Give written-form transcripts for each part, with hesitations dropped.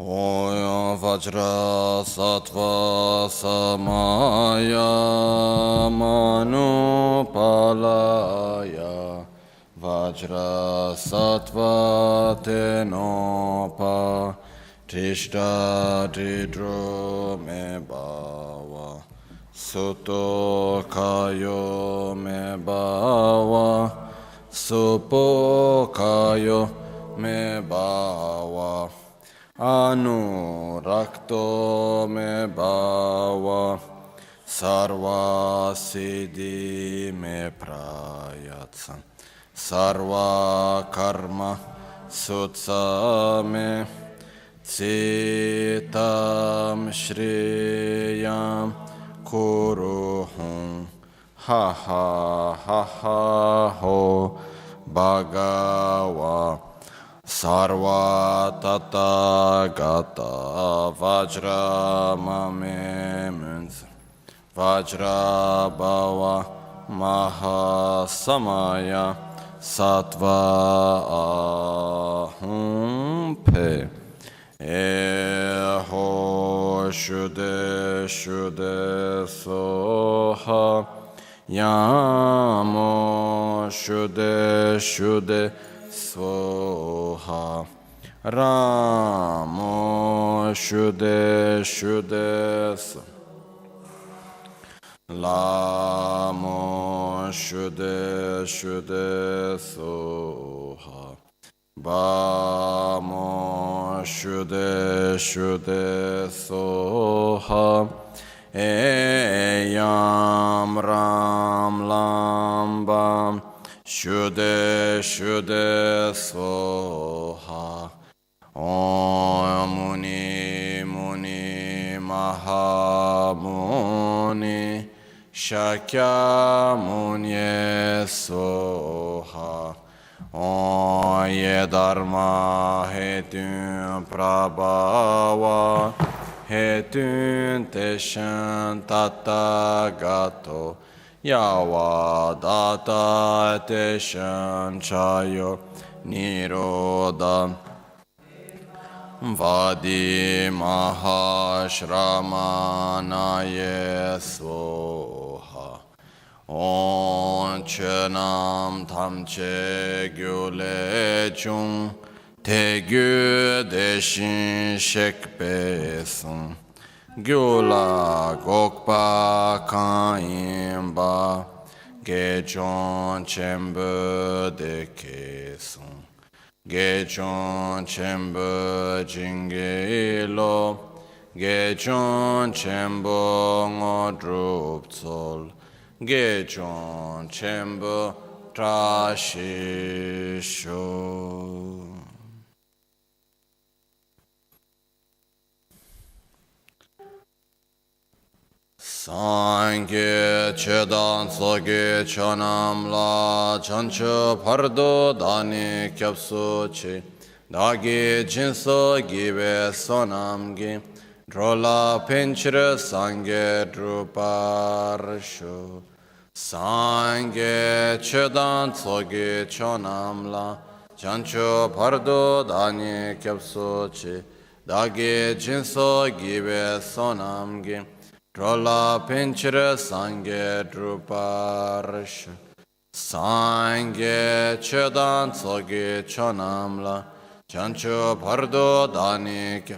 Oya Vajra Sattva Samaya Manupalaya Vajra Sattva Tenopa Trishta Dridro Me Bhava Suto Kayo Me Bhava Supo Kayo Me Bhava Anurakto me bhava sarva siddhi me prayatsa sarva karma sutsa me citam shriyam kuruhum ha ha ha ha ho bhagava Sarva tata gata vajra mame munz vajra bhava maha samaya sattva ahum pe eho shude shude soha yamo shude shude Soha Ramo Shude Shude Lamo Shude Shude Soha Bamo Shude Shude Soha Eyam Ram Lam Bam Shude Shude Soha Om Muni Muni Maha Muni Shakya Muni Soha Om Ye Dharma Hetun Prabhava Hetun Teshan Tathagato Yava data teshan chayo niroda vadi mahashramanaye soha on chenam tamche gyule chung te gyu deshin shekpesun Gyula Gokpa Kaimba Gechon Chembe de Kesun Gechon Chembe Jingelo Gechon Chembo Ngodrupzol Gechon Chembe Trashisho Sangye chedan soge chanam la chancho pardo dani kyapso che dagi jinso gibe sonam gi drola pinchre sangye druparsho Sangye chedan soge chanam la chancho pardo dani kyapso che dagi jinso gibe sonam gi Drola pinchre sangye druparsha Sangye chedan tsoge chonamla Chancho pardo danik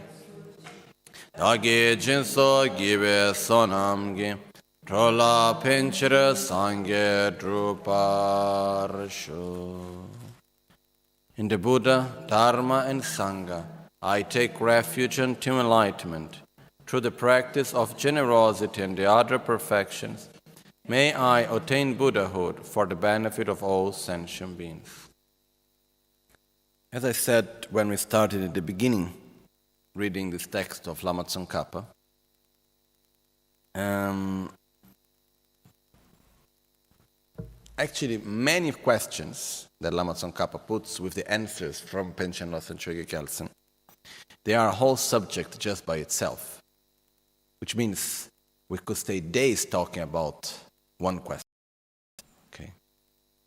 Dagi jinso gibe sonamgi Drola pinchre sangye druparsha In the Buddha, Dharma and Sangha, I take refuge unto enlightenment. Through the practice of generosity and the other perfections, may I attain Buddhahood for the benefit of all sentient beings. As I said when we started at the beginning, reading this text of Lama Tsongkhapa, actually many questions that Lama Tsongkhapa puts with the answers from Panchen, Losang, Chokyi, Gyaltsen, they are a whole subject just by itself. Which means we could stay days talking about one question. Okay.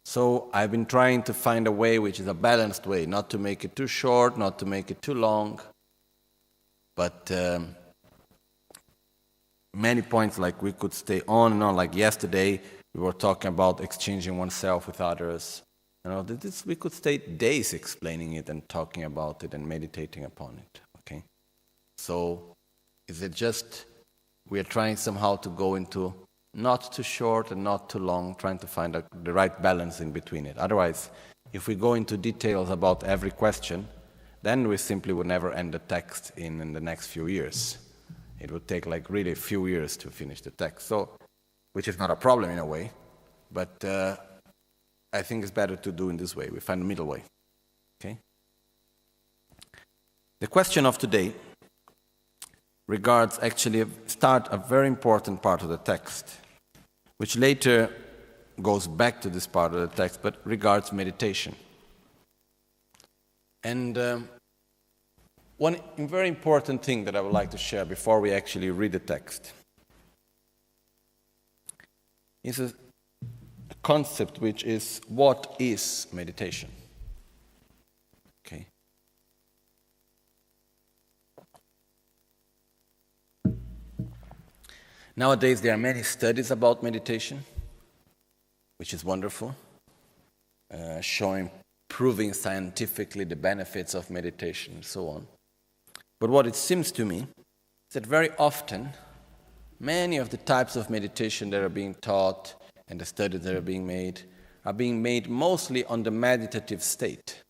So I've been trying to find a way which is a balanced way, not to make it too short, not to make it too long, But many points, like we could stay on and on. Like yesterday, we were talking about exchanging oneself with others. We could stay days explaining it and talking about it and meditating upon it. Okay, so is it just we are trying somehow to go into not too short and not too long, trying to find the right balance in between it. Otherwise, if we go into details about every question, then we simply would never end the text in the next few years. It would take like really a few years to finish the text. So, which is not a problem in a way, but I think it's better to do in this way. We find a middle way. Okay? The question of today regards actually start a very important part of the text, which later goes back to this part of the text, but regards meditation. And one very important thing that I would like to share before we actually read the text is a concept which is, what is meditation? Okay. Nowadays there are many studies about meditation, which is wonderful, proving scientifically the benefits of meditation and so on. But what it seems to me is that very often many of the types of meditation that are being taught and the studies that are being made mostly on the meditative state.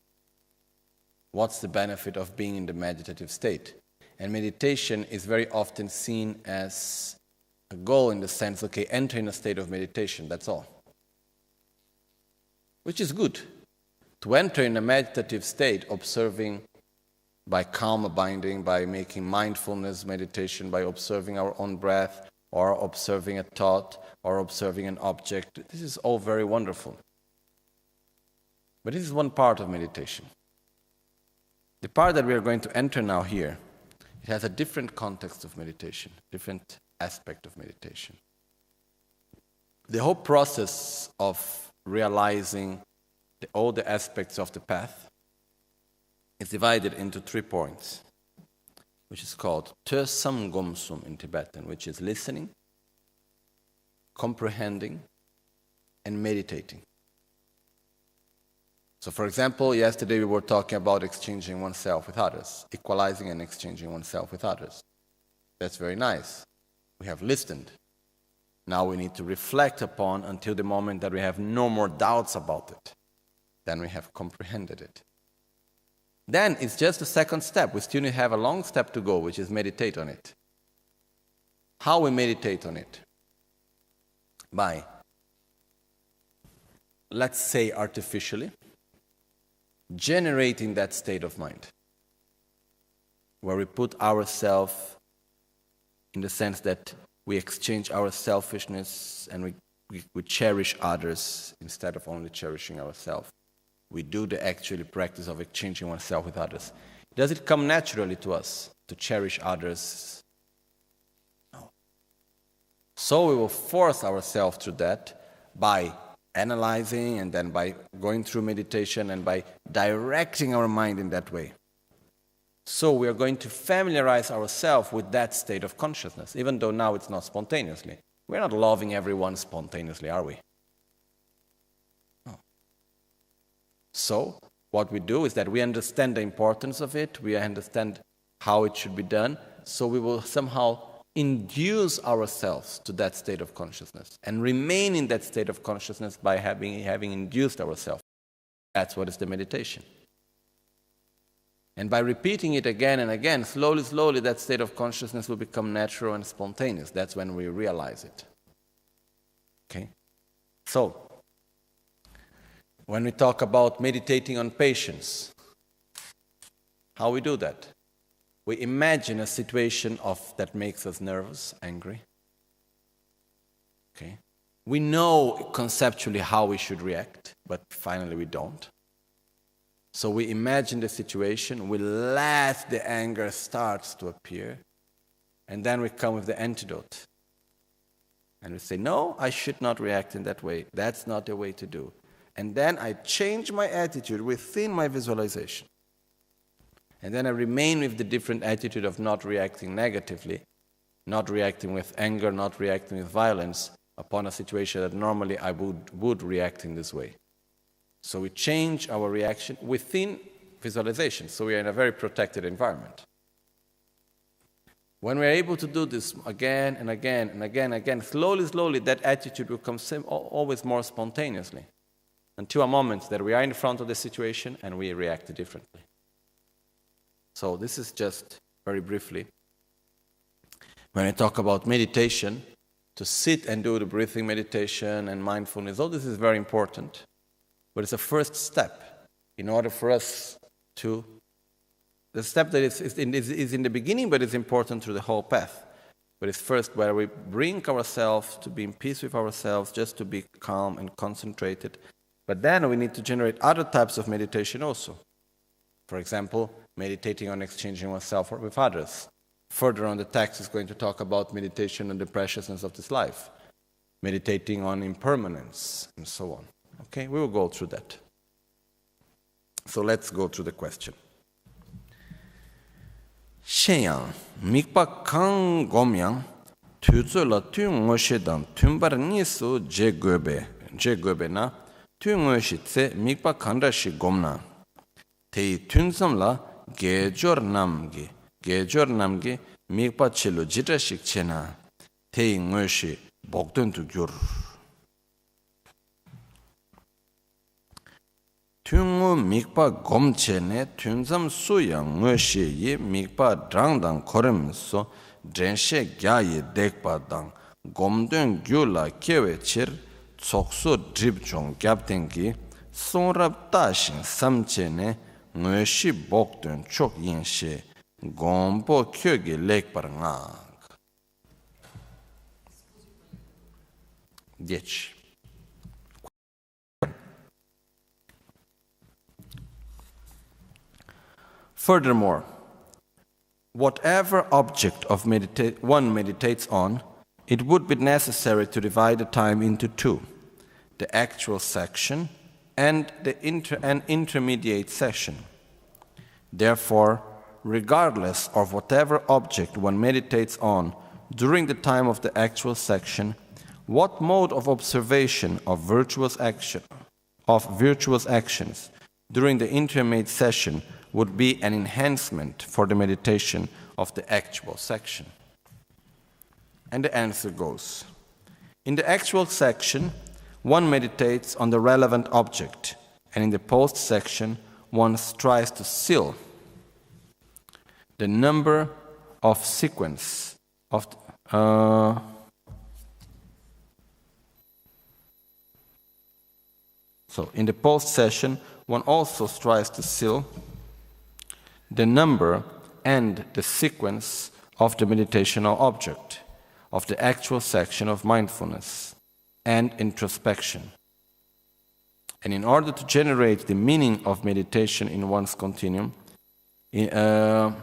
What's the benefit of being in the meditative state? And meditation is very often seen as a goal in the sense, okay, enter in a state of meditation, that's all. Which is good. To enter in a meditative state, observing by calm abiding, by making mindfulness meditation, by observing our own breath, or observing a thought, or observing an object. This is all very wonderful. But this is one part of meditation. The part that we are going to enter now here, it has a different context of meditation, different aspect of meditation. The whole process of realizing all the aspects of the path is divided into 3 points, which is called Samgomsum in Tibetan, which is listening, comprehending, and meditating. So, for example, yesterday we were talking about exchanging oneself with others, equalizing and exchanging oneself with others. That's very nice. We have listened. Now we need to reflect upon until the moment that we have no more doubts about it. Then we have comprehended it. Then it's just the second step. We still have a long step to go, which is meditate on it. How we meditate on it? By, let's say artificially, generating that state of mind, where we put ourselves in the sense that we exchange our selfishness and we cherish others instead of only cherishing ourselves. We do the actual practice of exchanging oneself with others. Does it come naturally to us to cherish others? No. So we will force ourselves through that by analyzing and then by going through meditation and by directing our mind in that way. So we are going to familiarize ourselves with that state of consciousness, even though now it's not spontaneously. We're not loving everyone spontaneously, are we? No. So what we do is that we understand the importance of it, we understand how it should be done, so we will somehow induce ourselves to that state of consciousness and remain in that state of consciousness by having induced ourselves. That's what is the meditation. And by repeating it again and again, slowly, that state of consciousness will become natural and spontaneous. That's when we realize it. Okay? So, when we talk about meditating on patience, how we do that? We imagine a situation that makes us nervous, angry. Okay? We know conceptually how we should react, but finally we don't. So we imagine the situation, we let the anger starts to appear, and then we come with the antidote. And we say, no, I should not react in that way. That's not the way to do. And then I change my attitude within my visualization. And then I remain with the different attitude of not reacting negatively, not reacting with anger, not reacting with violence upon a situation that normally I would react in this way. So we change our reaction within visualization. So we are in a very protected environment. When we're able to do this again and again and again and again, slowly, that attitude will come always more spontaneously, until a moment that we are in front of the situation and we react differently. So this is just very briefly. When I talk about meditation, to sit and do the breathing meditation and mindfulness, all this is very important. But it's a first step in order for us to, the step that is in the beginning, but it's important through the whole path. But it's first where we bring ourselves to be in peace with ourselves, just to be calm and concentrated. But then we need to generate other types of meditation also. For example, meditating on exchanging oneself with others. Further on, the text is going to talk about meditation on the preciousness of this life, meditating on impermanence, and so on. Okay, we will go through that. So let's go through the question. Shenyang, mikpa kang gomyang, tuzo la tu ngoshedan tumbar nisu je gobe na, tu ngoshitse mikpa kandashi gomna. Tei tunsam la gejor namgi mikpa chilo jitashik chena, tei ngoshi bogdun tu gyur. Tungu mikpa gomchene tunsam suya ngoshi ye mikpa drangdang korim so drenshe gyaye dekpa dang gomdun gyula kewe chir tsokso drip chong gyabtengi sonrab tashin samchene ngoshi bogdun Chokyi she gombo kyoge lekpar ngag. 10. Furthermore, whatever object of one meditates on, it would be necessary to divide the time into two, the actual section and the intermediate session. Therefore, regardless of whatever object one meditates on during the time of the actual section, what mode of observation of virtuous actions during the intermediate session would be an enhancement for the meditation of the actual section? And the answer goes, in the actual section, one meditates on the relevant object, and in the post section, one tries to seal the number of sequence of so in the post session, one also tries to seal the number and the sequence of the meditational object, of the actual section of mindfulness and introspection. And in order to generate the meaning of meditation in one's continuum, if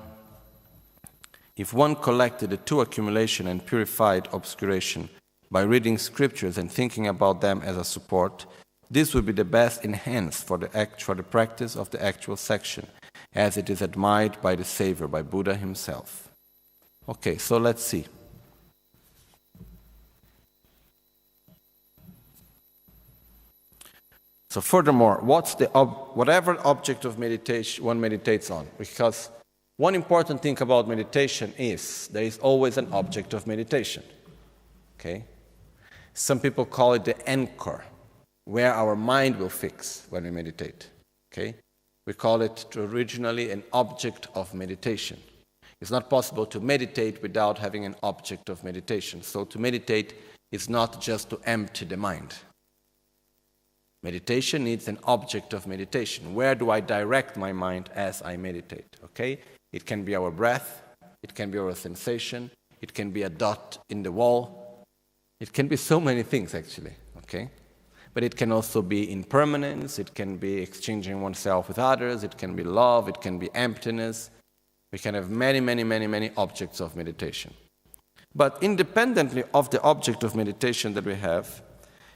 one collected the two accumulation and purified obscuration by reading scriptures and thinking about them as a support, this would be the best enhanced for the practice of the actual section, as it is admired by the Savior, by Buddha himself. Okay, so let's see. So furthermore, whatever object of meditation one meditates on, because one important thing about meditation is there is always an object of meditation. Okay? Some people call it the anchor, where our mind will fix when we meditate. Okay? We call it originally an object of meditation. It's not possible to meditate without having an object of meditation. So to meditate is not just to empty the mind. Meditation needs an object of meditation. Where do I direct my mind as I meditate? Okay? It can be our breath, it can be our sensation, it can be a dot in the wall. It can be so many things actually. Okay? But it can also be impermanence, it can be exchanging oneself with others, it can be love, it can be emptiness. We can have many objects of meditation. But independently of the object of meditation that we have,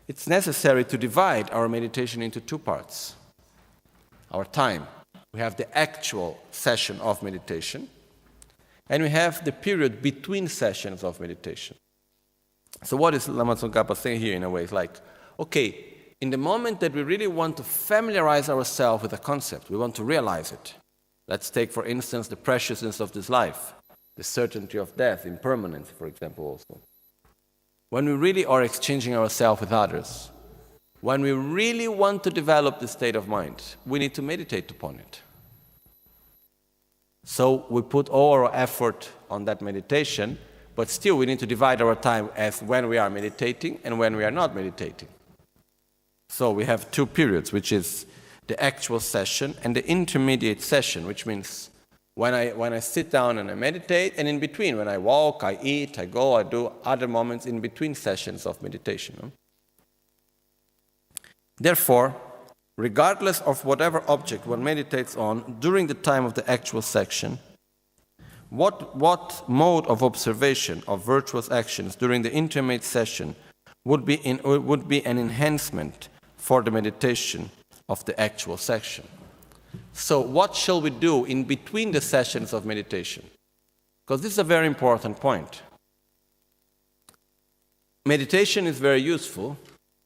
it's necessary to divide our meditation into two parts. Our time, We have the actual session of meditation, and we have the period between sessions of meditation. So what is Lama Tsongkhapa saying here in a way? It's like, okay, in the moment that we really want to familiarize ourselves with a concept, we want to realize it. Let's take, for instance, the preciousness of this life, the certainty of death, impermanence, for example, also. When we really are exchanging ourselves with others, when we really want to develop the state of mind, we need to meditate upon it. So we put all our effort on that meditation, but still we need to divide our time as when we are meditating and when we are not meditating. So we have two periods, which is the actual session and the intermediate session, which means when I sit down and I meditate, and in between, when I walk, I eat, I go, I do other moments in between sessions of meditation. No? Therefore, regardless of whatever object one meditates on during the time of the actual section, what mode of observation of virtuous actions during the intermediate session would be an enhancement for the meditation of the actual section. So what shall we do in between the sessions of meditation? Because this is a very important point. Meditation is very useful,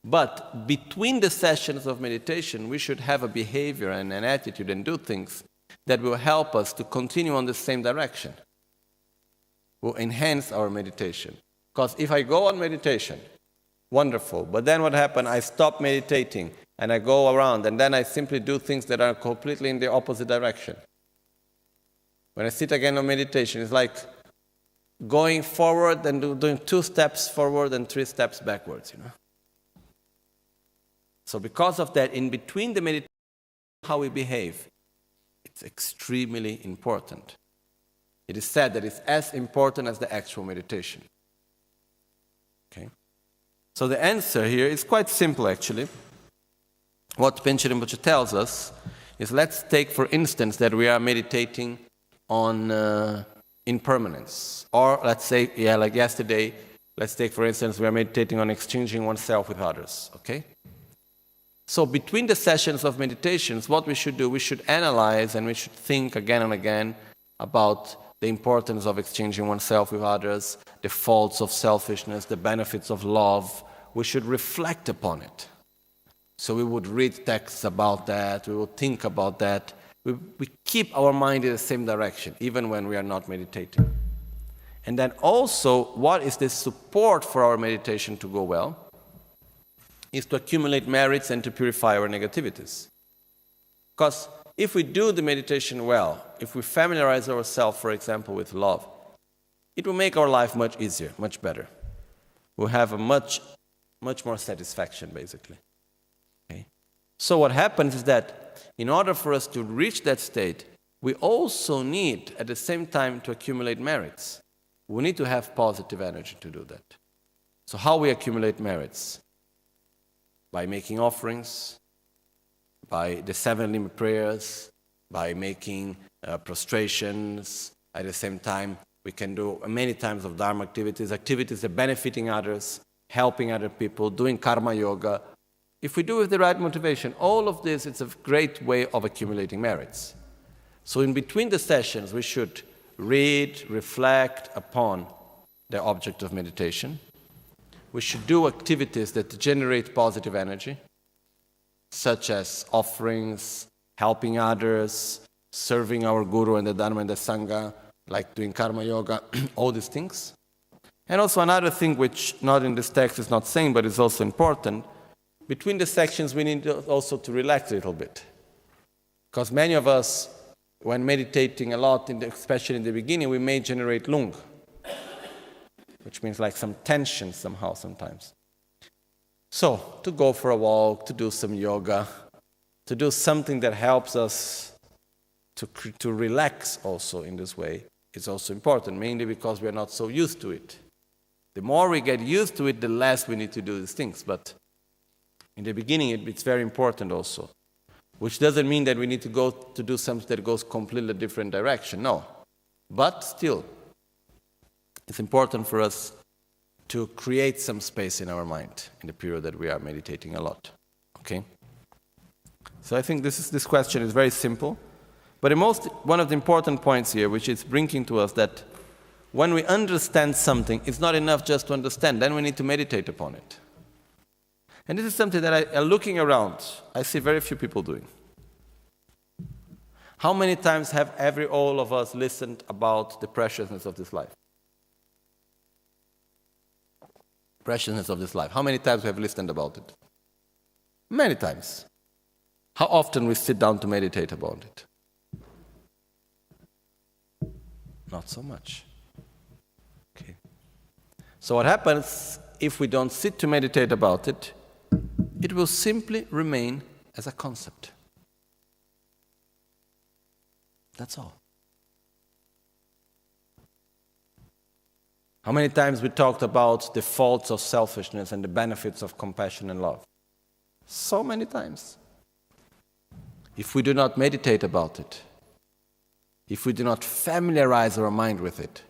but between the sessions of meditation, we should have a behavior and an attitude and do things that will help us to continue on the same direction, will enhance our meditation. Because if I go on meditation, wonderful, but then what happened? I stop meditating and I go around and then I simply do things that are completely in the opposite direction. When I sit again on meditation, it's like going forward and doing 2 steps forward and 3 steps backwards, you know. So because of that, in between the meditation, how we behave, it's extremely important. It is said that it's as important as the actual meditation. Okay? So the answer here is quite simple, actually. What Panchen Rinpoche tells us is, let's take, for instance, that we are meditating on impermanence. Or let's say, like yesterday, let's take, for instance, we are meditating on exchanging oneself with others. Okay? So between the sessions of meditations, what we should do, we should analyze and we should think again and again about the importance of exchanging oneself with others, the faults of selfishness, the benefits of love. We should reflect upon it. So we would read texts about that, we would think about that. We keep our mind in the same direction, even when we are not meditating. And then also, what is the support for our meditation to go well? Is to accumulate merits and to purify our negativities. Because if we do the meditation well, if we familiarize ourselves, for example, with love, it will make our life much easier, much better. We'll have a much more satisfaction, basically. Okay? So what happens is that in order for us to reach that state, we also need, at the same time, to accumulate merits. We need to have positive energy to do that. So how we accumulate merits? By making offerings, by the 7 limb prayers, by making prostrations. At the same time, we can do many types of Dharma activities that are benefiting others, helping other people, doing karma yoga. If we do with the right motivation, all of this, it's a great way of accumulating merits. So in between the sessions, we should read, reflect upon the object of meditation. We should do activities that generate positive energy, such as offerings, helping others, serving our Guru and the Dharma and the Sangha, like doing karma yoga, all these things. And also another thing which not in this text is not saying, but is also important, between the sections we need also to relax a little bit. Because many of us, when meditating a lot, especially in the beginning, we may generate lung, which means like some tension somehow sometimes. So, to go for a walk, to do some yoga, to do something that helps us to relax also in this way is also important, mainly because we are not so used to it. The more we get used to it, the less we need to do these things. But in the beginning, it's very important also, which doesn't mean that we need to go to do something that goes completely different direction, no. But still, it's important for us to create some space in our mind in the period that we are meditating a lot. Okay? So I think this question is very simple. But one of the important points here, which is bringing to us that when we understand something, it's not enough just to understand. Then we need to meditate upon it. And this is something that looking around, I see very few people doing. How many times have all of us listened about the preciousness of this life? Preciousness of this life. How many times we have listened about it? Many times. How often we sit down to meditate about it? Not so much. Okay. So what happens if we don't sit to meditate about it? It will simply remain as a concept. That's all. How many times we talked about the faults of selfishness and the benefits of compassion and love? So many times. If we do not meditate about it, if we do not familiarize our mind with it,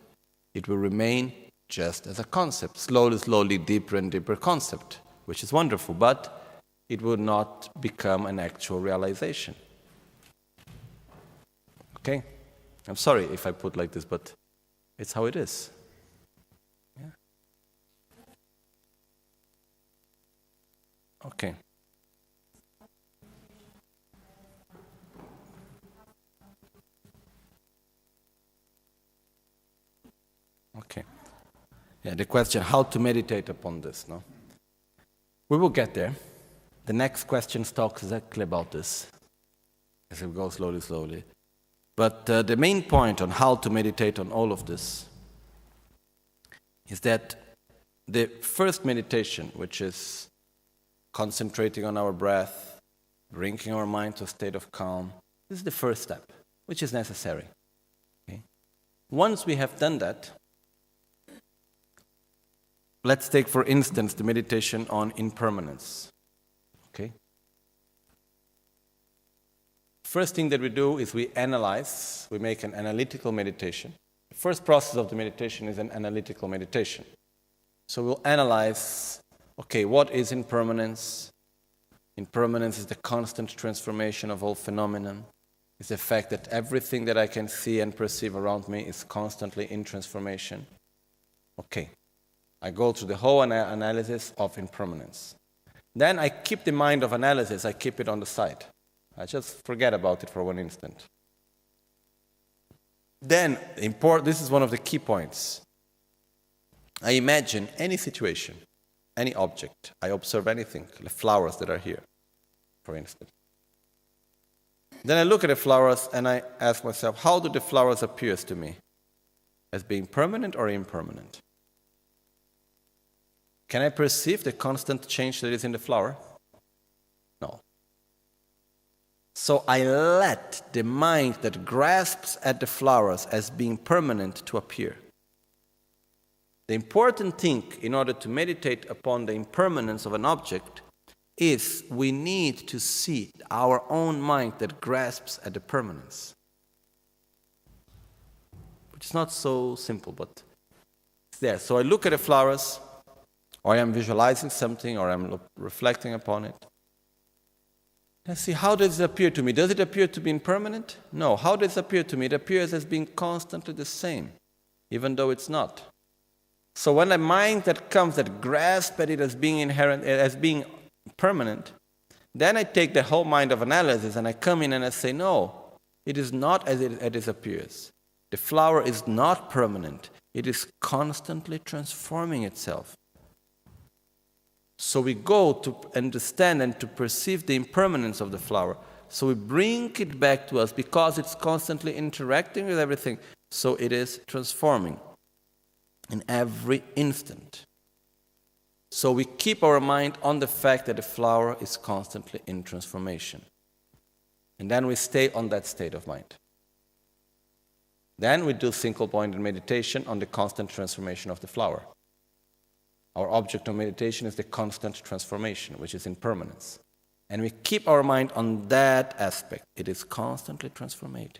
it will remain just as a concept, slowly, deeper and deeper concept, which is wonderful, but it will not become an actual realization. Okay? I'm sorry if I put like this, but it's how it is. Yeah. Okay. Okay. Yeah, the question, how to meditate upon this, no? We will get there. The next question talks exactly about this, as we go slowly. But the main point on how to meditate on all of this is that the first meditation, which is concentrating on our breath, bringing our mind to a state of calm, this is the first step, which is necessary. Okay? Once we have done that, let's take, for instance, the meditation on impermanence. Okay? First thing that we do is we analyze, we make an analytical meditation. The first process of the meditation is an analytical meditation. So we'll analyze, okay, what is impermanence? Impermanence is the constant transformation of all phenomenon. It's the fact that everything that I can see and perceive around me is constantly in transformation. Okay. I go through the whole analysis of impermanence. Then I keep the mind of analysis, I keep it on the side. I just forget about it for one instant. Then, this is one of the key points. I imagine any situation, any object. I observe anything, the flowers that are here, for instance. Then I look at the flowers and I ask myself, how do the flowers appear to me? As being permanent or impermanent? Can I perceive the constant change that is in the flower? No. So I let the mind that grasps at the flowers as being permanent to appear. The important thing in order to meditate upon the impermanence of an object is we need to see our own mind that grasps at the permanence. Which is not so simple, but it's there. So I look at the flowers, or I am visualizing something, or I'm reflecting upon it. Let's see, how does it appear to me? Does it appear to be impermanent? No. How does it appear to me? It appears as being constantly the same, even though it's not. So when a mind that comes that grasps at it as being inherent, as being permanent, then I take the whole mind of analysis and I come in and I say, no, it is not as it appears. The flower is not permanent. It is constantly transforming itself. So we go to understand and to perceive the impermanence of the flower. So we bring it back to us because it's constantly interacting with everything. So it is transforming in every instant. So we keep our mind on the fact that the flower is constantly in transformation. And then we stay on that state of mind. Then we do single-pointed meditation on the constant transformation of the flower. Our object of meditation is the constant transformation, which is impermanence. And we keep our mind on that aspect. It is constantly transforming.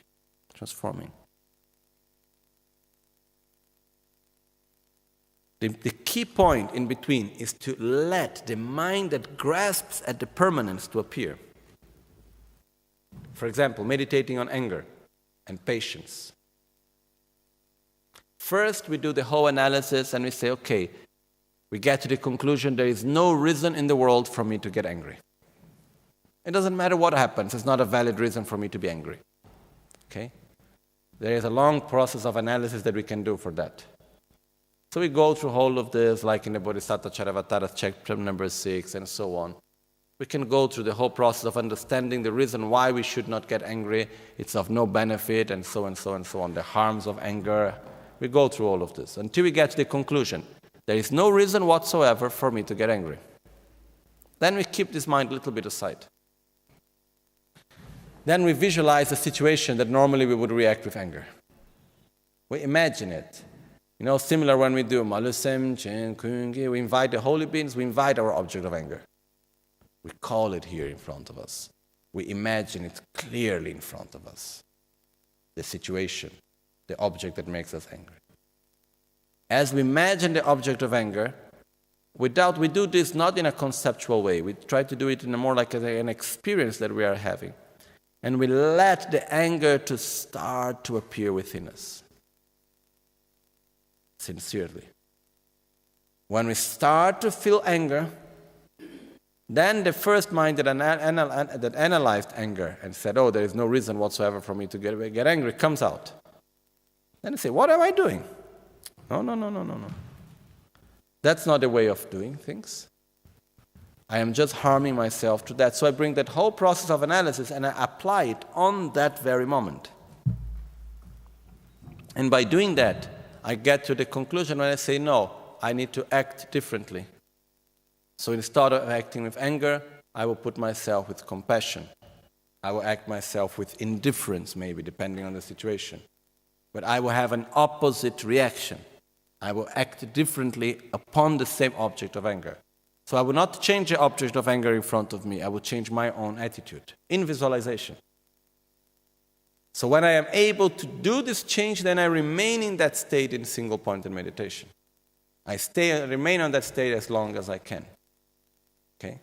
The key point in between is to let the mind that grasps at the permanence to appear. For example, meditating on anger. and patience. First, we do the whole analysis and we say, okay, we get to the conclusion there is no reason in the world for me to get angry. It doesn't matter what happens, it's not a valid reason for me to be angry. Okay? There is a long process of analysis that we can do for that. So we go through all of this, like in the Bodhisattva Charyavatara chapter number 6 and so on. We can go through the whole process of understanding the reason why we should not get angry. It's of no benefit and so and so and so on. The harms of anger. We go through all of this until we get to the conclusion. There is no reason whatsoever for me to get angry. Then we keep this mind a little bit aside. Then we visualize a situation that normally we would react with anger. We imagine it. You know, similar when we do Malusem, Chen, Kungi, we invite the holy beings, we invite our object of anger. We call it here in front of us. We imagine it clearly in front of us. The situation, the object that makes us angry. As we imagine the object of anger, we do this not in a conceptual way. We try to do it in a more like an experience that we are having. And we let the anger to start to appear within us. Sincerely. When we start to feel anger, then the first mind that analyzed anger and said, oh, there is no reason whatsoever for me to get angry, comes out. Then you say, what am I doing? No. That's not the way of doing things. I am just harming myself to that. So I bring that whole process of analysis and I apply it on that very moment. And by doing that, I get to the conclusion when I say, no, I need to act differently. So instead of acting with anger, I will put myself with compassion. I will act myself with indifference, maybe, depending on the situation. But I will have an opposite reaction. I will act differently upon the same object of anger. So I will not change the object of anger in front of me. I will change my own attitude in visualization. So when I am able to do this change, then I remain in that state in single-pointed meditation. I remain on that state as long as I can. Okay?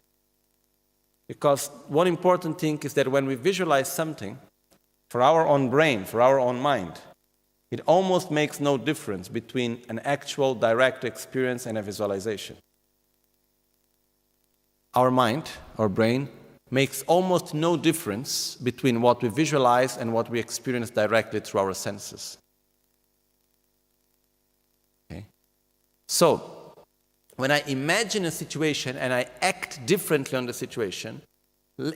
Because one important thing is that when we visualize something, for our own brain, for our own mind, it almost makes no difference between an actual direct experience and a visualization. Our mind, our brain, makes almost no difference between what we visualize and what we experience directly through our senses. Okay? So, when I imagine a situation and I act differently on the situation,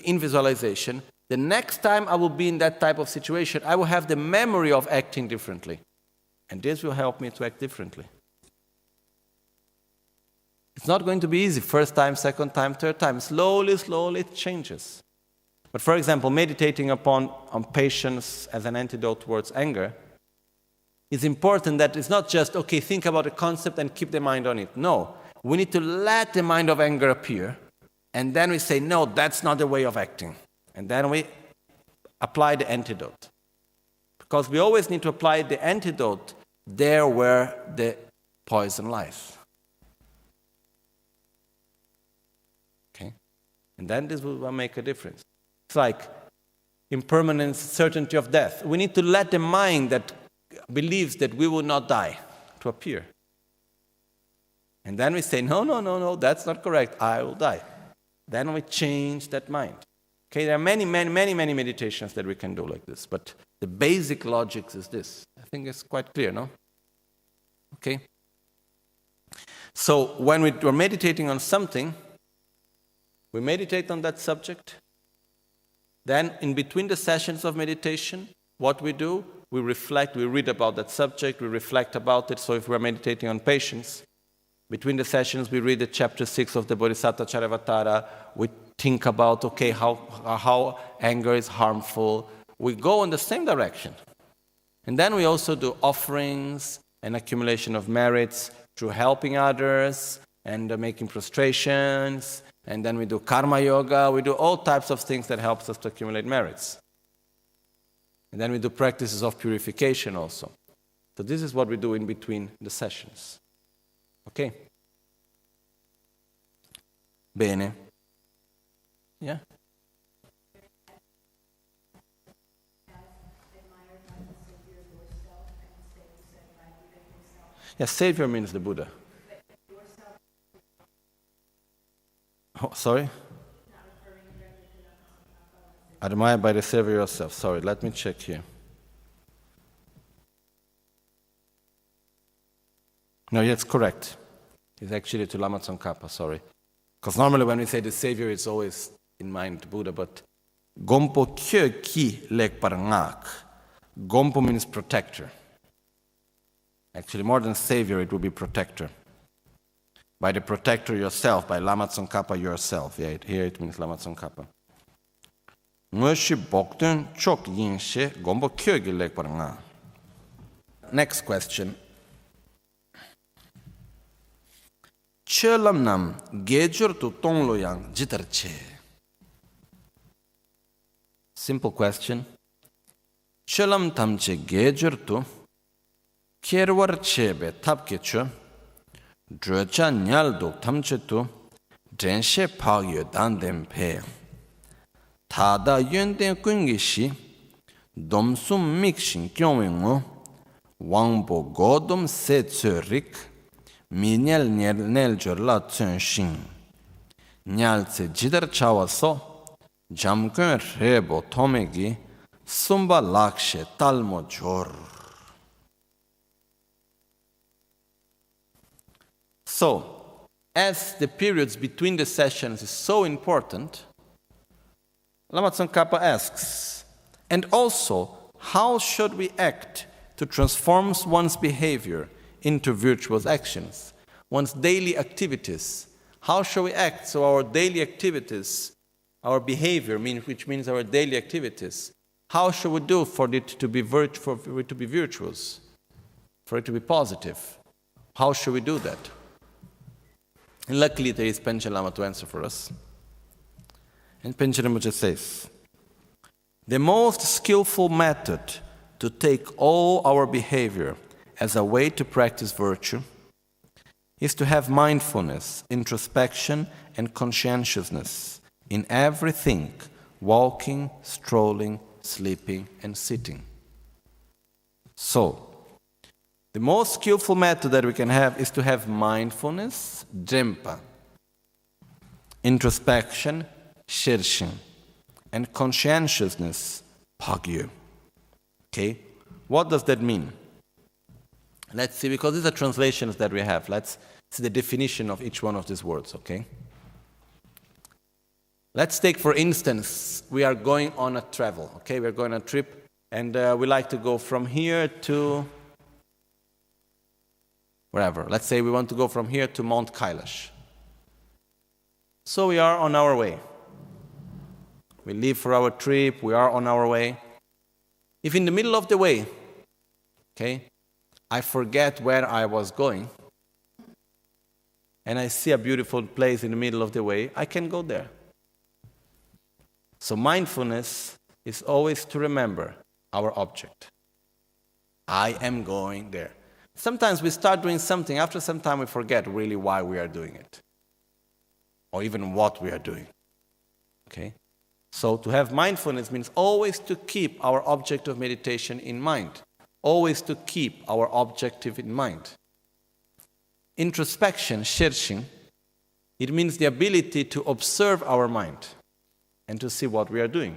in visualization, the next time I will be in that type of situation, I will have the memory of acting differently. And this will help me to act differently. It's not going to be easy, first time, second time, third time. Slowly it changes. But for example, meditating on patience as an antidote towards anger, it's important that it's not just, okay, think about a concept and keep the mind on it. No, we need to let the mind of anger appear, and then we say, no, that's not the way of acting. And then we apply the antidote. Because we always need to apply the antidote there where the poison lies. Okay? And then this will make a difference. It's like impermanence, certainty of death. We need to let the mind that believes that we will not die to appear. And then we say, no, that's not correct. I will die. Then we change that mind. Okay, there are many meditations that we can do like this, but the basic logic is this. I think it's quite clear, no? Okay? So when we're meditating on something, we meditate on that subject. Then in between the sessions of meditation, what we do, we reflect, we read about that subject, we reflect about it. So if we're meditating on patience, between the sessions we read the chapter 6 of the Bodhisattva Charyavatara, we think about, okay, how anger is harmful. We go in the same direction. And then we also do offerings and accumulation of merits through helping others and making prostrations. And then we do karma yoga. We do all types of things that helps us to accumulate merits. And then we do practices of purification also. So this is what we do in between the sessions. Okay? Bene. Yeah? Yes, Savior means the Buddha. Oh, sorry? Admired by the Savior yourself. Sorry, let me check here. No, it's correct. It's actually to Lama Tsongkhapa, sorry. Because normally when we say the Savior, it's always in mind Buddha, but Gompo Chokyi lek parangak. Gompo means protector. Actually, more than Savior, it would be protector. By the protector yourself, by Lama Tsongkhapa yourself. Yeah, here it means Lama Tsongkhapa. Next question. Chelam nam gejur tu tonglo yang jitarche. Simple question. Chelam tamche gejur tu kerwar chebe tapkechu drocha nyaldo tamche tu drenshe pagyo dandem pe. Tada yönden kungishi domsum mikshin kyonwengo wangbo godom se tsurik minyal neljor la tsönshin nyaltse jidar chawaso jamkön rebo tomegi sumba lakshe talmo jor. So, as the periods between the sessions is so important, Lama Tsongkhapa asks, and also, how should we act to transform one's behavior into virtuous actions, one's daily activities? How should we act so our daily activities, our behavior, which means our daily activities, how should we do for it to be virtuous, for it to be positive? How should we do that? And luckily there is Panchen Lama to answer for us. And Panchen Rinpoche says, the most skillful method to take all our behavior as a way to practice virtue is to have mindfulness, introspection, and conscientiousness in everything, walking, strolling, sleeping, and sitting. So, the most skillful method that we can have is to have mindfulness, Drempa, introspection, Shirshin, and conscientiousness, Pagyu. Okay? What does that mean? Let's see, because these are translations that we have. Let's see the definition of each one of these words, okay? Let's take, for instance, we are going on a travel, okay? We're going on a trip, and we like to go from here to wherever. Let's say we want to go from here to Mount Kailash. So we are on our way. We leave for our trip, we are on our way. If in the middle of the way, okay, I forget where I was going, and I see a beautiful place in the middle of the way, I can go there. So mindfulness is always to remember our object. I am going there. Sometimes we start doing something, after some time we forget really why we are doing it, or even what we are doing. Okay? So to have mindfulness means always to keep our object of meditation in mind, always to keep our objective in mind. Introspection, Shirshin, it means the ability to observe our mind and to see what we are doing.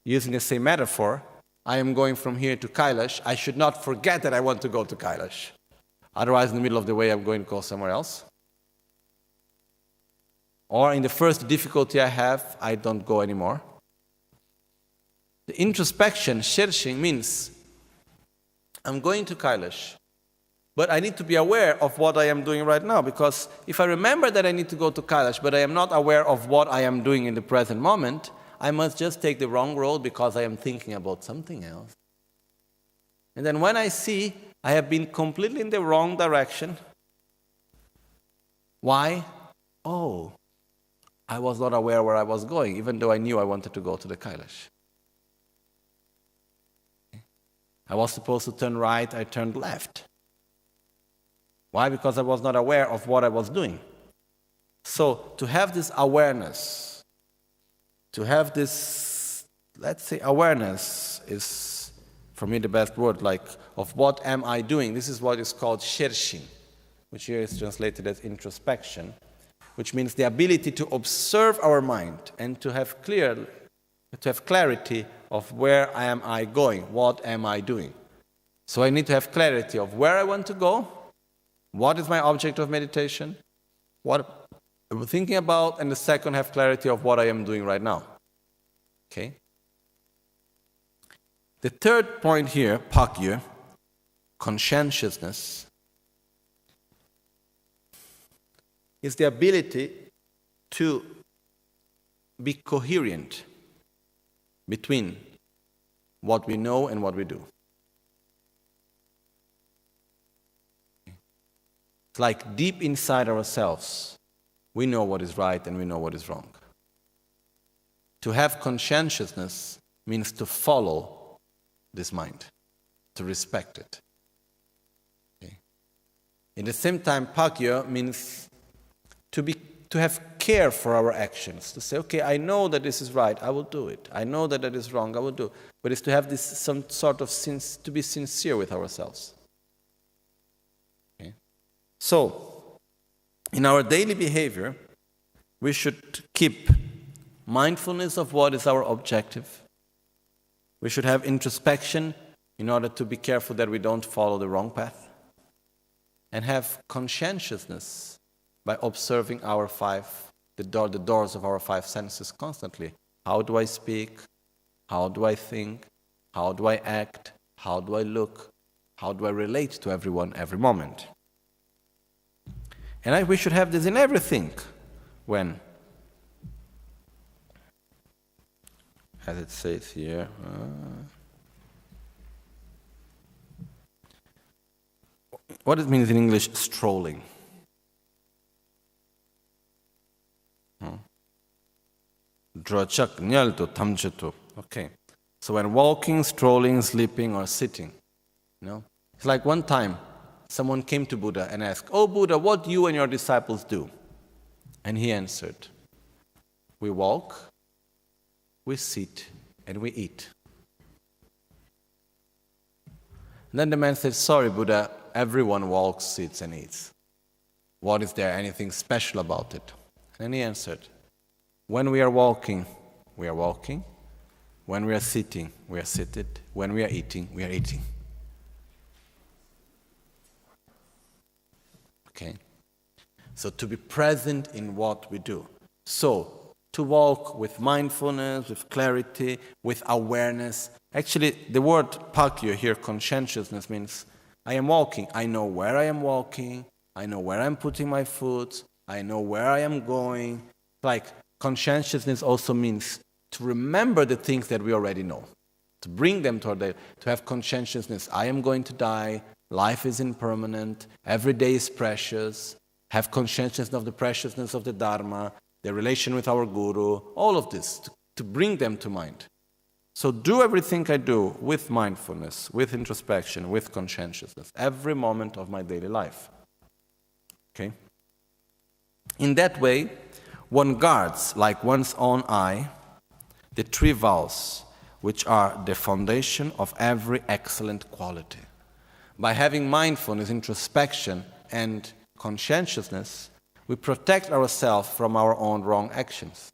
Using the same metaphor, I am going from here to Kailash. I should not forget that I want to go to Kailash. Otherwise, in the middle of the way, I'm going to go somewhere else. Or in the first difficulty I have, I don't go anymore. The introspection, Shirshin, means I'm going to Kailash, but I need to be aware of what I am doing right now, because if I remember that I need to go to Kailash, but I am not aware of what I am doing in the present moment, I must just take the wrong road because I am thinking about something else. And then when I see I have been completely in the wrong direction, why? Oh, I was not aware where I was going, even though I knew I wanted to go to the Kailash. I was supposed to turn right, I turned left. Why? Because I was not aware of what I was doing. So, to have this awareness, to have this, let's say, awareness is for me the best word, like of what am I doing. This is what is called shershin, which here is translated as introspection, which means the ability to observe our mind and to have clarity of where am I going, what am I doing. So I need to have clarity of where I want to go, what is my object of meditation, what I'm thinking about, and the second, have clarity of what I am doing right now. Okay? The third point here, pakya, conscientiousness, is the ability to be coherent between what we know and what we do. It's like deep inside ourselves, we know what is right and we know what is wrong. To have conscientiousness means to follow this mind, to respect it. Okay. At the same time, pakya means to have care for our actions, to say, okay, I know that this is right, I will do it. I know that is wrong, I will do it. But it's to have this some sort of to be sincere with ourselves. Okay. So, in our daily behavior, we should keep mindfulness of what is our objective. We should have introspection in order to be careful that we don't follow the wrong path. And have conscientiousness by observing the doors of our five senses constantly. How do I speak? How do I think? How do I act? How do I look? How do I relate to everyone every moment? And we should have this in everything. When? As it says here. What it means in English, strolling. Okay. So when walking, strolling, sleeping, or sitting, it's like one time someone came to Buddha and asked, "Oh Buddha, what do you and your disciples do?" And he answered, "We walk, we sit, and we eat." And then the man said, "Sorry, Buddha, everyone walks, sits, and eats. What is there anything special about it?" And he answered, "When we are walking, we are walking. When we are sitting, we are seated. When we are eating, we are eating." Okay? So to be present in what we do. So, to walk with mindfulness, with clarity, with awareness. Actually, the word pakya here, conscientiousness, means I am walking. I know where I am walking. I know where I'm putting my foot. I know where I am going. Like, conscientiousness also means to remember the things that we already know. To bring them to our day. To have conscientiousness. I am going to die. Life is impermanent. Every day is precious. Have conscientiousness of the preciousness of the Dharma. The relation with our Guru. All of this. To bring them to mind. So do everything I do with mindfulness, with introspection, with conscientiousness. Every moment of my daily life. Okay? In that way, one guards, like one's own eye, the three vows, which are the foundation of every excellent quality. By having mindfulness, introspection, and conscientiousness, we protect ourselves from our own wrong actions.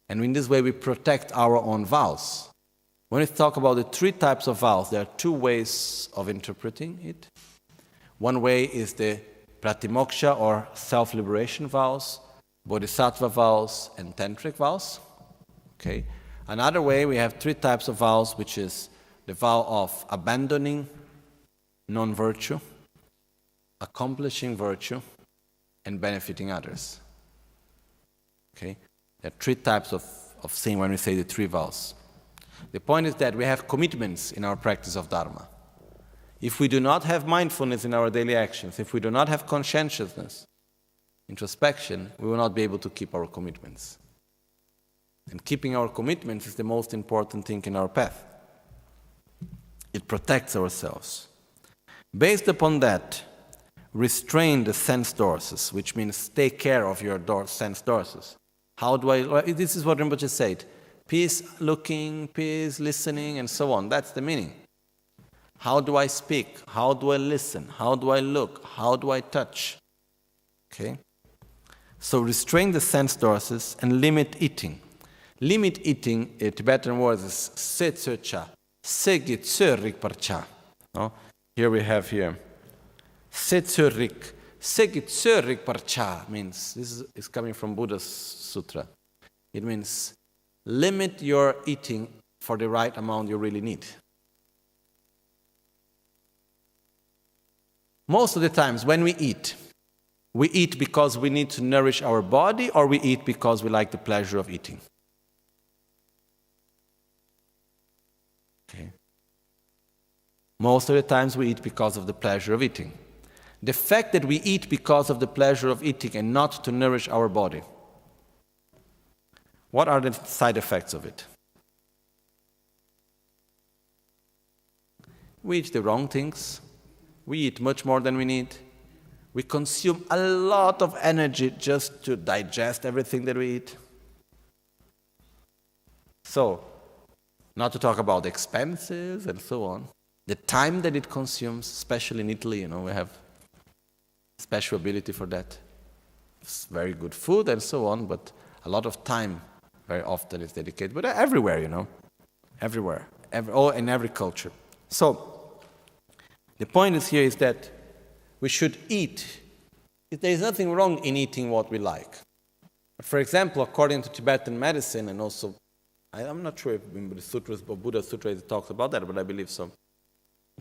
And in this way, we protect our own vows. When we talk about the three types of vows, there are two ways of interpreting it. One way is the pratimoksha or self-liberation vows, bodhisattva vows, and tantric vows. Okay. Another way, we have three types of vows, which is the vow of abandoning non-virtue, accomplishing virtue, and benefiting others. Okay. There are three types of thing when we say the three vows. The point is that we have commitments in our practice of Dharma. If we do not have mindfulness in our daily actions, if we do not have conscientiousness, introspection, we will not be able to keep our commitments. And keeping our commitments is the most important thing in our path. It protects ourselves. Based upon that, restrain the sense doors, which means take care of your sense doors. How do I... This is what Rinpoche said. Peace looking, peace listening, and so on. That's the meaning. How do I speak? How do I listen? How do I look? How do I touch? Okay? So restrain the sense doors and limit eating. Limit eating, a Tibetan word is se tse cha, segi tsurik parcha. No? Here we have here, se tsurik, segi tsurik parcha means, this is coming from Buddha's sutra. It means limit your eating for the right amount you really need. Most of the times when we eat because we need to nourish our body, or we eat because we like the pleasure of eating. Okay. Most of the times we eat because of the pleasure of eating. The fact that we eat because of the pleasure of eating and not to nourish our body, what are the side effects of it? We eat the wrong things. We eat much more than we need. We consume a lot of energy just to digest everything that we eat. So, not to talk about expenses and so on. The time that it consumes, especially in Italy, we have special ability for that. It's very good food and so on, but a lot of time very often is dedicated. But everywhere, everywhere, in every culture. So, the point is that we should eat. There is nothing wrong in eating what we like. For example, according to Tibetan medicine, and also, I'm not sure if in the sutras, but Buddha's sutra talks about that, but I believe so.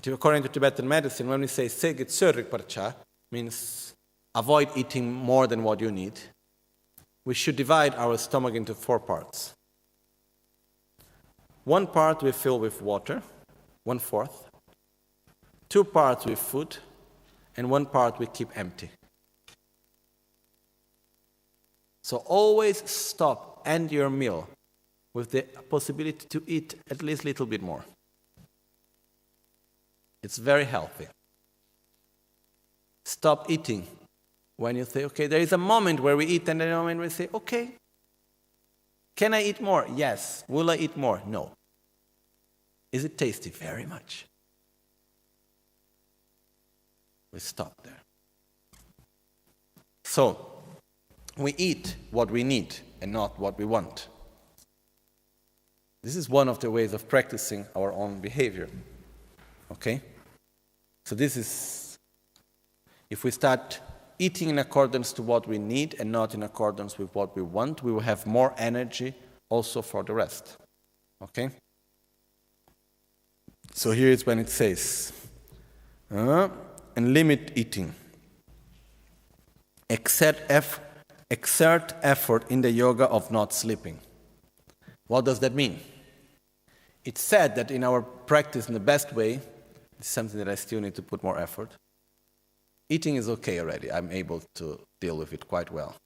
According to Tibetan medicine, when we say segit surik parcha, means avoid eating more than what you need, we should divide our stomach into 4 parts. 1 part we fill with water, 1/4. 2 parts with food, and 1 part we keep empty. So always stop, end your meal with the possibility to eat at least a little bit more. It's very healthy. Stop eating when you say, okay, there is a moment where we eat, and then a moment we say, okay, can I eat more? Yes. Will I eat more? No. Is it tasty? Very much. We stop there. So, we eat what we need and not what we want. This is one of the ways of practicing our own behavior. Okay? So this is, if we start eating in accordance to what we need and not in accordance with what we want, we will have more energy also for the rest. Okay? So here is when it says, and limit eating. Exert effort in the yoga of not sleeping. What does that mean? It's said that in our practice in the best way, it's something that I still need to put more effort. Eating is okay already. I'm able to deal with it quite well.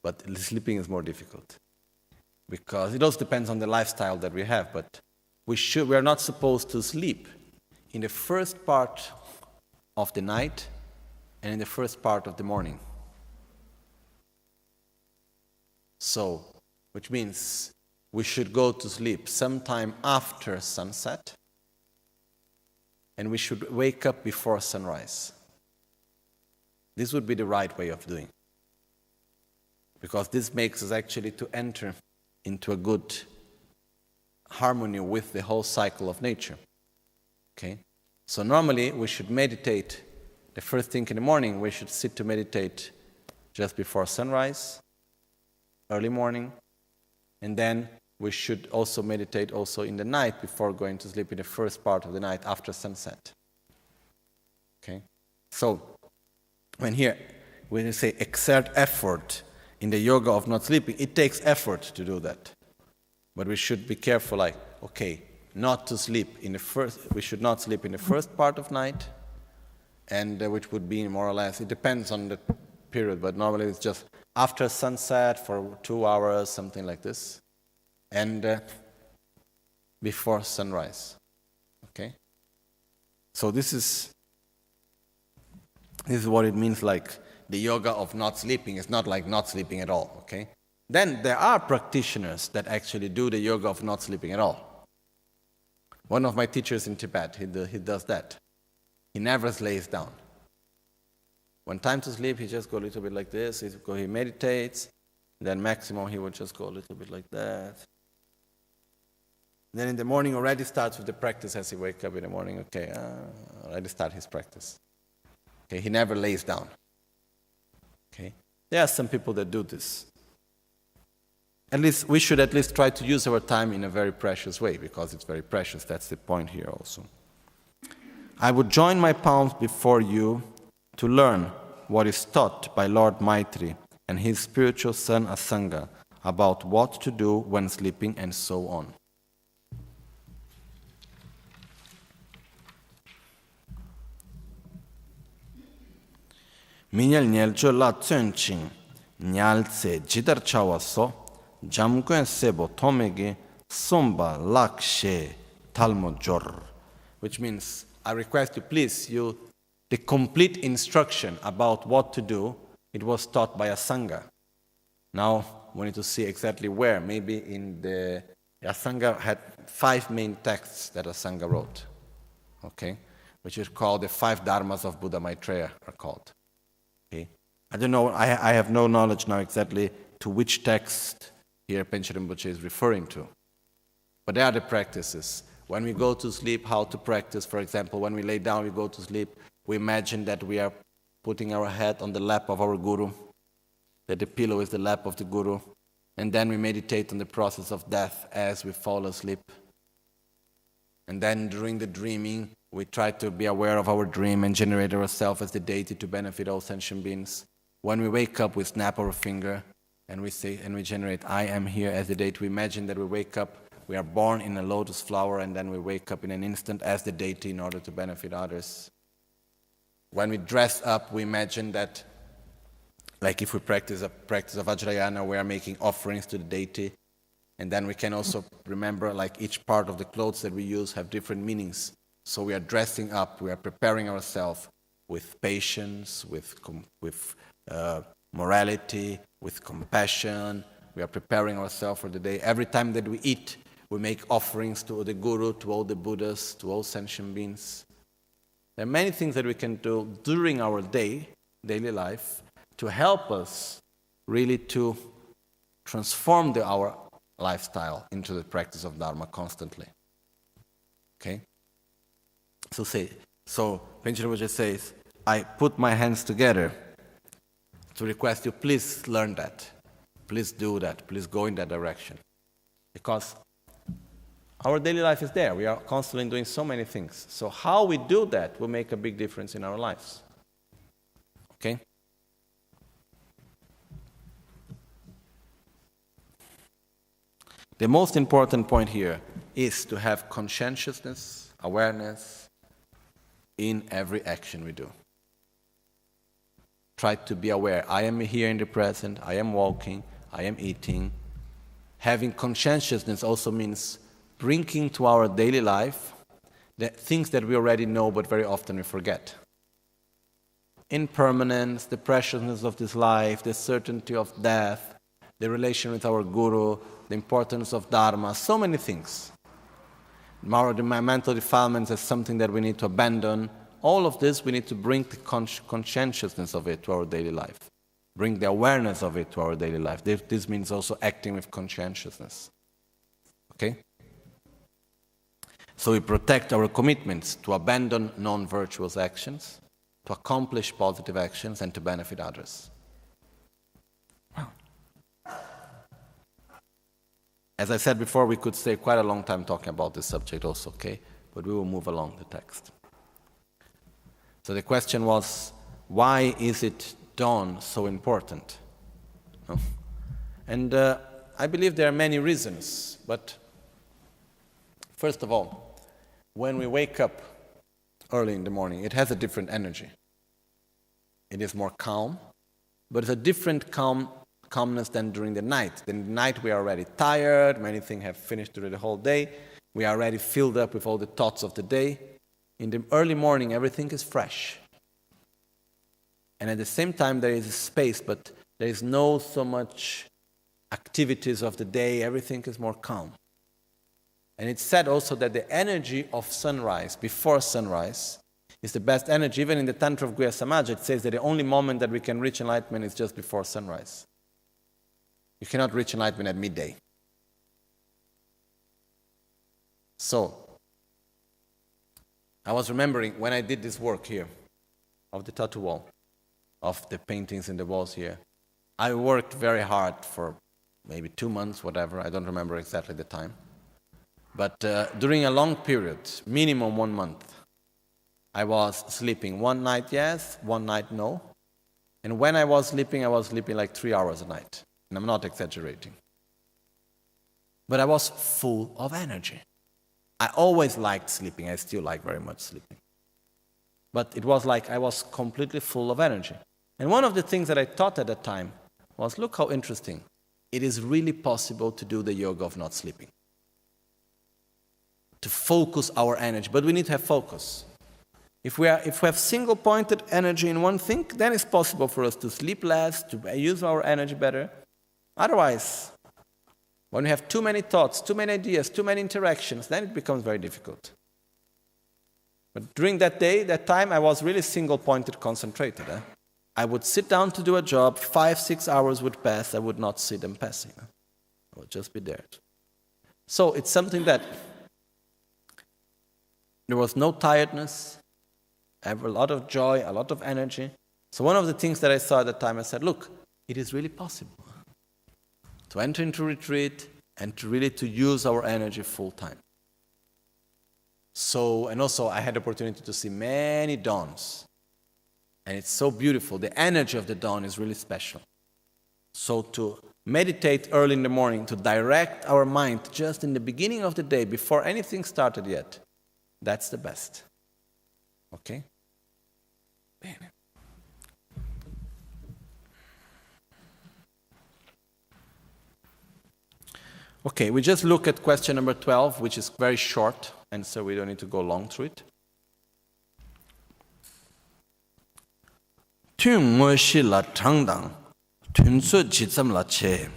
But sleeping is more difficult. Because it also depends on the lifestyle that we have, but we are not supposed to sleep in the first part of the night and in the first part of the morning. So, which means we should go to sleep sometime after sunset, and we should wake up before sunrise. This would be the right way of doing. Because this makes us actually to enter into a good harmony with the whole cycle of nature. Okay? So normally we should meditate the first thing in the morning. We should sit to meditate just before sunrise, early morning, and then we should also meditate also in the night before going to sleep in the first part of the night after sunset. Okay? So, when you say exert effort in the yoga of not sleeping, it takes effort to do that. But we should be careful, not to sleep we should not sleep in the first part of night, and which would be more or less, it depends on the period, but normally it's just after sunset for 2 hours, something like this, and before sunrise. Okay? So this is what it means, like the yoga of not sleeping. It's not like not sleeping at all. Okay? Then there are practitioners that actually do the yoga of not sleeping at all. One of my teachers in Tibet, he does that. He never lays down. When time to sleep, he just go a little bit like this. He meditates. Then maximum, he would just go a little bit like that. Then in the morning, already starts with the practice as he wakes up in the morning. Okay, already start his practice. Okay, he never lays down. Okay, there are some people that do this. At least we should at least try to use our time in a very precious way, because it's very precious. That's the point here also. I would join my palms before you to learn what is taught by Lord Maitri and his spiritual son Asanga about what to do when sleeping and so on. Minyal nyelcho la tsenching nyaltse jidar chawaso jamkuen sebo tomegi somba lakshe talmojor. Which means, I request you, please, the complete instruction about what to do, it was taught by a Sangha. Now, we need to see exactly where. Maybe in the Sangha had 5 main texts that a Sangha wrote, okay, which is called the 5 Dharmas of Buddha Maitreya are called. Okay, I don't know. I have no knowledge now exactly to which text here Panchen Rinpoche is referring to, but there are the practices. When we go to sleep, how to practice. For example, when we lay down, we go to sleep. We imagine that we are putting our head on the lap of our Guru, that the pillow is the lap of the Guru, and then we meditate on the process of death as we fall asleep. And then during the dreaming, we try to be aware of our dream and generate ourselves as the deity to benefit all sentient beings. When we wake up, we snap our finger and we say, and we generate, I am here as the deity. We imagine that we wake up, we are born in a lotus flower, and then we wake up in an instant as the deity in order to benefit others. When we dress up, we imagine that, like if we practice a practice of Vajrayana, we are making offerings to the deity. And then we can also remember, like each part of the clothes that we use have different meanings. So we are dressing up, we are preparing ourselves with patience, with morality, with compassion. We are preparing ourselves for the day. Every time that we eat, we make offerings to the Guru, to all the Buddhas, to all sentient beings. There are many things that we can do during our daily life, to help us really to transform our lifestyle into the practice of Dharma constantly. Okay? So Panchen Rinpoche says, I put my hands together to request you, please learn that. Please do that. Please go in that direction. Because our daily life is there. We are constantly doing so many things. So how we do that will make a big difference in our lives. Okay? The most important point here is to have conscientiousness, awareness in every action we do. Try to be aware. I am here in the present. I am walking. I am eating. Having conscientiousness also means bringing to our daily life the things that we already know but very often we forget. Impermanence, the preciousness of this life, the certainty of death, the relation with our Guru, the importance of Dharma, so many things. My mental defilements is something that we need to abandon. All of this, we need to bring the conscientiousness of it to our daily life. Bring the awareness of it to our daily life. This means also acting with conscientiousness. Okay? So we protect our commitments to abandon non-virtuous actions, to accomplish positive actions, and to benefit others. As I said before, we could stay quite a long time talking about this subject also, okay? But we will move along the text. So the question was, why is it dawn so important? No? And I believe there are many reasons, but first of all, when we wake up early in the morning, it has a different energy. It is more calm, but it's a different calmness than during the night. In the night we are already tired, many things have finished during the whole day, we are already filled up with all the thoughts of the day. In the early morning, everything is fresh. And at the same time, there is a space, but there is no so much activities of the day. Everything is more calm. And it's said also that the energy of sunrise, before sunrise, is the best energy. Even in the Tantra of Guhya Samaja, it says that the only moment that we can reach enlightenment is just before sunrise. You cannot reach enlightenment at midday. So, I was remembering when I did this work here, of the tattoo wall, of the paintings in the walls here. I worked very hard for maybe 2 months, whatever, I don't remember exactly the time. But during a long period, minimum 1 month, I was sleeping 1 night yes, 1 night no. And when I was sleeping like 3 hours a night. And I'm not exaggerating. But I was full of energy. I always liked sleeping. I still like very much sleeping. But it was like I was completely full of energy. And one of the things that I taught at that time was, look how interesting. It is really possible to do the yoga of not sleeping. To focus our energy. But we need to have focus. If we have single-pointed energy in one thing, then it's possible for us to sleep less, to use our energy better. Otherwise, when we have too many thoughts, too many ideas, too many interactions, then it becomes very difficult. But during that day, that time, I was really single-pointed, concentrated. I would sit down to do a job, 5-6 hours would pass, I would not see them passing. I would just be there. So it's something that there was no tiredness, I have a lot of joy, a lot of energy. So one of the things that I saw at the time, I said, look, it is really possible to enter into retreat and to use our energy full time. So, and also I had the opportunity to see many dawns. And it's so beautiful. The energy of the dawn is really special. So to meditate early in the morning, to direct our mind just in the beginning of the day, before anything started yet, that's the best. Okay? Bene. Okay, we just look at question number 12, which is very short, and so we don't need to go long through it. Tun ngo shi la chang dang, tun su ji tsam la che.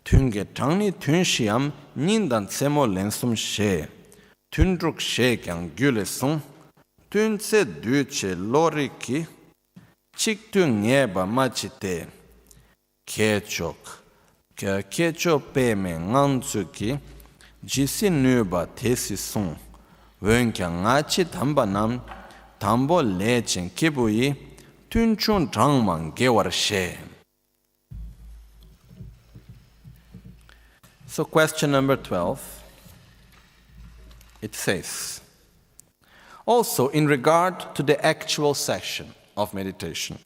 Tun ge chang ni tun shi am, nin dan tsemo len sum she. Tun druk she kyang gyu le sung. Tun tse du che lori ki, chik tu nye ba ma chi te, ke chok pe me ngang tsu ki, jisi nu ba te si sung, wen kya nga chi tamba nam, tambo le chen kibu yi, tun chun chang mang ge war she. So question number 12, it says, also, in regard to the actual session of meditation,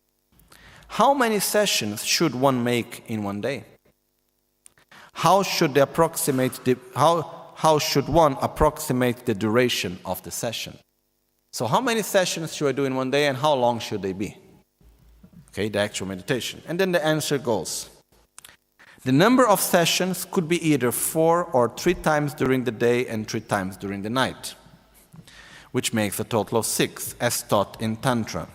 how many sessions should one make in one day? How should one approximate the duration of the session? So how many sessions should I do in one day and how long should they be? Okay, the actual meditation. And then the answer goes, the number of sessions could be either 4 or 3 times during the day and 3 times during the night, which makes a total of 6, as taught in Tantra.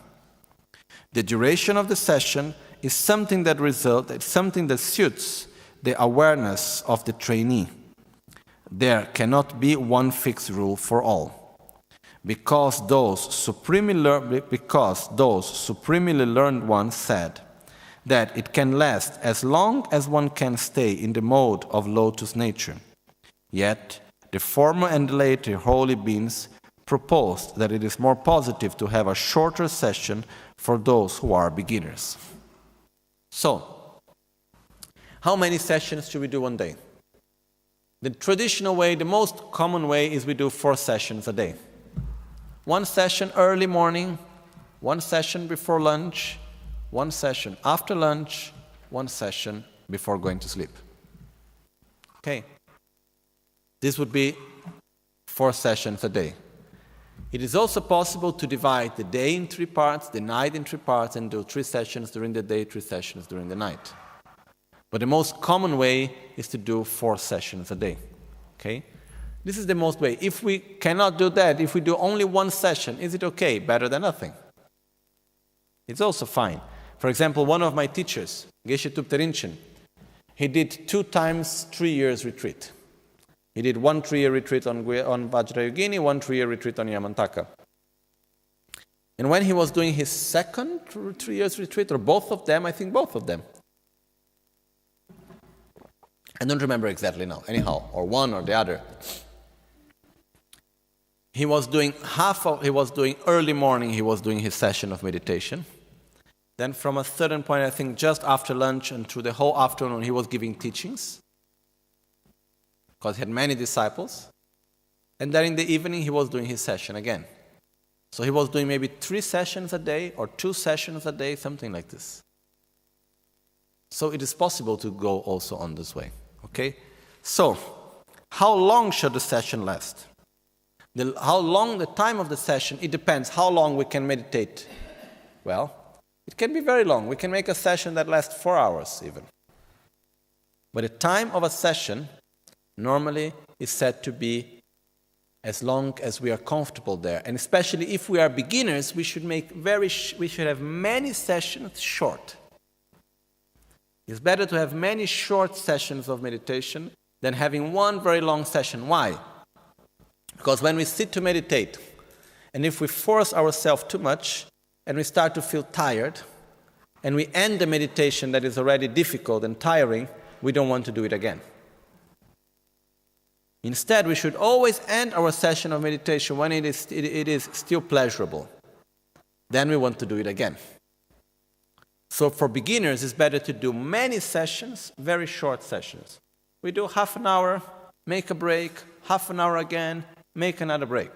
The duration of the session is something that suits the awareness of the trainee. There cannot be one fixed rule for all, because those supremely learned ones said that it can last as long as one can stay in the mode of lotus nature. Yet, the former and the later holy beings proposed that it is more positive to have a shorter session for those who are beginners. So, how many sessions should we do one day? The traditional way, the most common way, is we do 4 sessions a day. 1 session early morning, 1 session before lunch, 1 session after lunch, 1 session before going to sleep. Okay. This would be 4 sessions a day. It is also possible to divide the day in 3 parts, the night in 3 parts, and do 3 sessions during the day, 3 sessions during the night. But the most common way is to do 4 sessions a day. Okay? This is the most way. If we cannot do that, if we do only 1 session, is it okay? Better than nothing. It's also fine. For example, one of my teachers, Geshe Tupte Rinchen, he did 2 times 3 years retreat. He did 1 3-year retreat on Vajrayogini, 1 3-year retreat on Yamantaka. And when he was doing his second 3 years retreat, or both of them, I think both of them, I don't remember exactly now, anyhow, or one or the other, he was doing early morning, he was doing his session of meditation. Then from a certain point, I think just after lunch and through the whole afternoon, he was giving teachings, because he had many disciples. And then in the evening, he was doing his session again. So he was doing maybe 3 sessions a day or 2 sessions a day, something like this. So it is possible to go also on this way. Okay? So, how long should the session last? How long the time of the session, it depends how long we can meditate. Well, it can be very long. We can make a session that lasts 4 hours even. But the time of a session normally is said to be as long as we are comfortable there. And especially if we are beginners, we should have many sessions short. It's better to have many short sessions of meditation than having one very long session. Why? Because when we sit to meditate, and if we force ourselves too much, and we start to feel tired, and we end the meditation that is already difficult and tiring, we don't want to do it again. Instead, we should always end our session of meditation when it is still pleasurable. Then we want to do it again. So for beginners, it's better to do many sessions, very short sessions. We do half an hour, make a break, half an hour again, make another break.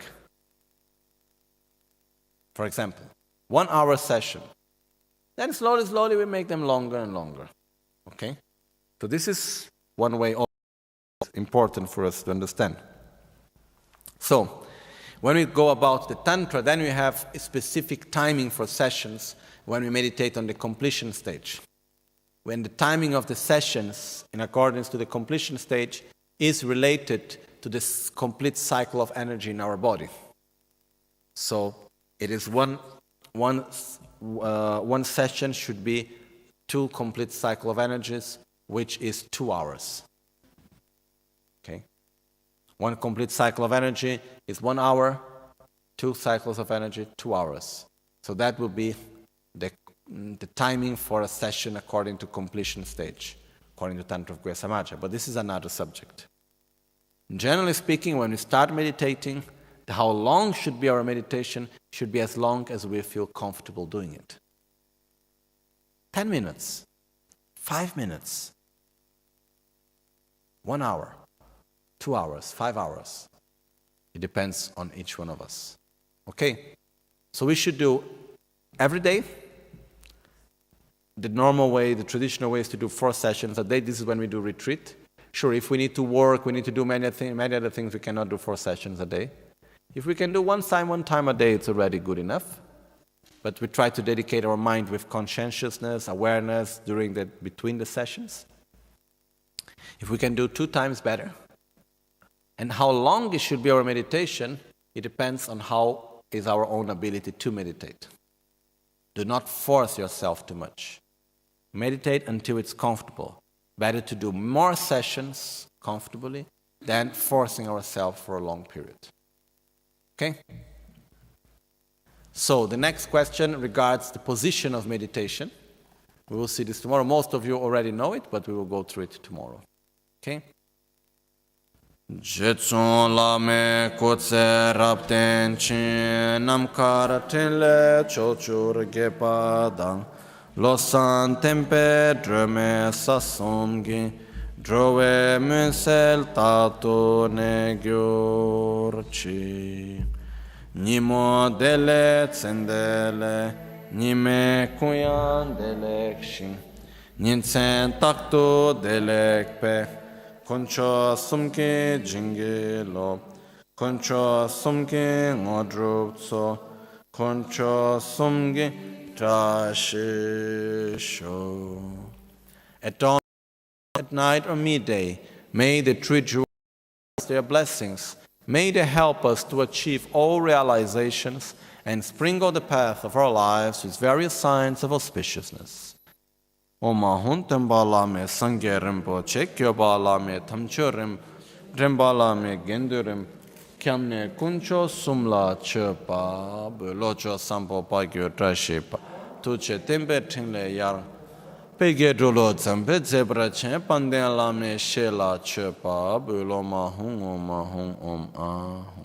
For example, 1 hour session. Then slowly we make them longer and longer. Okay? So this is one way important for us to understand. So, when we go about the Tantra, then we have a specific timing for sessions when we meditate on the completion stage. When the timing of the sessions, in accordance to the completion stage, is related to this complete cycle of energy in our body. So, it is one session should be 2 complete cycle of energies, which is 2 hours. Okay? 1 complete cycle of energy is 1 hour, 2 cycles of energy, 2 hours. So that will be the timing for a session according to completion stage, according to Tantra of Guhya Samaja. But this is another subject. Generally speaking, when we start meditating, how long should be our meditation should be as long as we feel comfortable doing it. 10 minutes, 5 minutes, 1 hour, 2 hours, 5 hours. It depends on each one of us. Okay? So we should do every day. The normal way, the traditional way is to do 4 sessions a day. This is when we do retreat. Sure, if we need to work, we need to do many other things, we cannot do 4 sessions a day. If we can do one time a day, it's already good enough. But we try to dedicate our mind with conscientiousness, awareness between the sessions. If we can do 2 times, better. And how long it should be our meditation, it depends on how is our own ability to meditate. Do not force yourself too much. Meditate until it's comfortable. Better to do more sessions comfortably than forcing ourselves for a long period. Okay? So the next question regards the position of meditation. We will see this tomorrow. Most of you already know it, but we will go through it tomorrow. Okay? Jetson lame kotse rapten chin namkara tenle chochur gepadang Losang tempe drome sasomgi drove munsel tato negyorchi Nimo dele tsendele nime kuyan delekshi Ninsen takto delekpe Concho sumke jingelo, concho sumke ngodrupso, concho sumke trashisho. At dawn, at night or midday, may the three jewels, their blessings, may they help us to achieve all realizations and sprinkle the path of our lives with various signs of auspiciousness. Oma huntem bala me sangye Rinpoche, kyo bala me tamcho Rembala me gendurim kyamne kuncho sumla chepa locho sampo pagyo trashipa tuche tembe tingle yar pege rolo zambe zebra chen panden la me shela chepa Lama hung om